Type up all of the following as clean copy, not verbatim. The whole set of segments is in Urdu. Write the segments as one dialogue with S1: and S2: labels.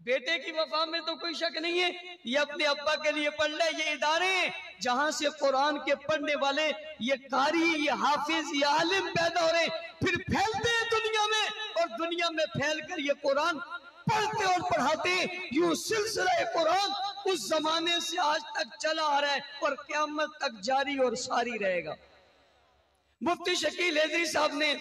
S1: بیٹے کی وفا میں تو کوئی شک نہیں ہے، یہ اپنے ابا کے لیے پڑھ لے۔ یہ ادارے ہیں جہاں سے قرآن کے پڑھنے والے، یہ قاری، یہ حافظ، یہ عالم پیدا ہو رہے ہیں، پھر پھیلتے ہیں دنیا میں، اور دنیا میں پھیل کر یہ قرآن پڑھتے اور پڑھاتے ہیں۔ یوں سلسلہ قرآن اس زمانے سے آج تک چلا آ رہا ہے اور قیامت تک جاری اور ساری رہے گا۔ مفتی شکیل حیدری صاحب نے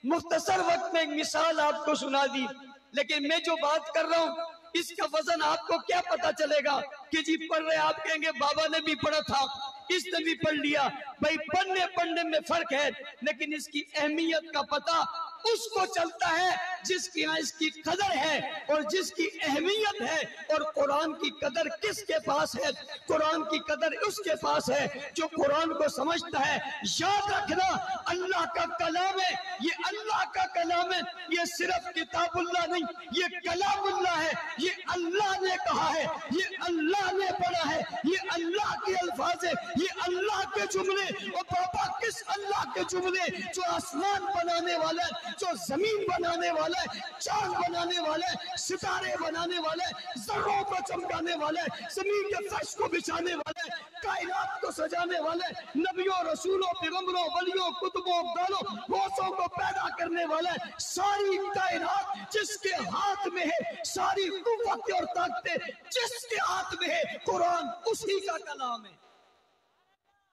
S1: مختصر وقت میں ایک مثال آپ کو سنا دی، لیکن میں جو بات کر رہا ہوں اس کا وزن آپ کو کیا پتا چلے گا کہ جی پڑھ رہے، آپ کہیں گے بابا نے بھی پڑھا تھا، اس نے بھی پڑھ لیا۔ بھائی پڑھنے میں فرق ہے، لیکن اس کی اہمیت کا پتہ اس کو چلتا ہے جس کی یہاں اس کی قدر ہے اور جس کی اہمیت ہے۔ اور قرآن کی قدر کس کے پاس ہے؟ قرآن کی قدر اس کے پاس ہے جو قرآن کو سمجھتا ہے۔ یاد رکھنا، اللہ کا کلام ہے، یہ اللہ کا کلام ہے، یہ صرف کتاب اللہ نہیں، یہ کلام اللہ ہے، یہ اللہ نے کہا ہے، یہ اللہ نے پڑھا ہے، یہ اللہ کے الفاظ ہے، یہ اللہ کے جملے۔ اور پاپا کس اللہ کے جملے؟ جو آسمان بنانے والا ہے، جو زمین بنانے والا ہے، چاند بنانے والا ہے، ستارے بنانے والا ہے، ذروں کو چمکانے والا ہے، زمین کے فرش کو بچھانے والا ہے، کائنات کو سجانے والا ہے، نبیوں، رسولوں، پیغمبروں، ولیوں، کتبوں، دانوں، غوثوں کو پیدا کرنے والا ہے۔ ساری کائنات جس کے ہاتھ میں ہے، ساری قوت اور طاقتیں جس کے ہاتھ میں ہے، قرآن اسی کا کلام ہے۔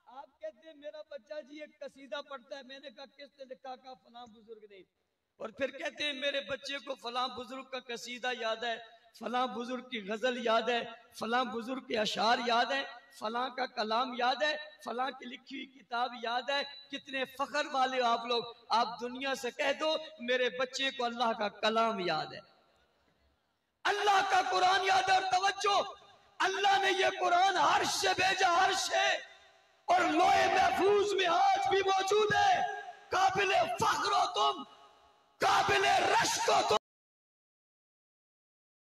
S1: آپ کہتے ہیں میرا بچہ جی ایک قصیدہ پڑھتا ہے، میں نے کہا کس نے لکھا؟ کہا فلاں بزرگ نے۔ اور پھر کہتے ہیں میرے بچے کو فلاں بزرگ کا قصیدہ یاد ہے، فلاں بزرگ کی غزل یاد ہے، فلاں بزرگ کے اشعار یاد ہے، فلاں کا کلام یاد ہے، فلاں کی لکھی ہوئی کتاب یاد ہے۔ کتنے فخر والے آپ لوگ! آپ دنیا سے کہہ دو میرے بچے کو اللہ کا کلام یاد ہے، اللہ کا قرآن یاد ہے۔ اور توجہ، اللہ نے یہ قرآن عرش سے بھیجا، عرش سے، اور لوح محفوظ میں آج بھی موجود ہے۔ قابل فخر ہو تم، قابل رشک ہو تم۔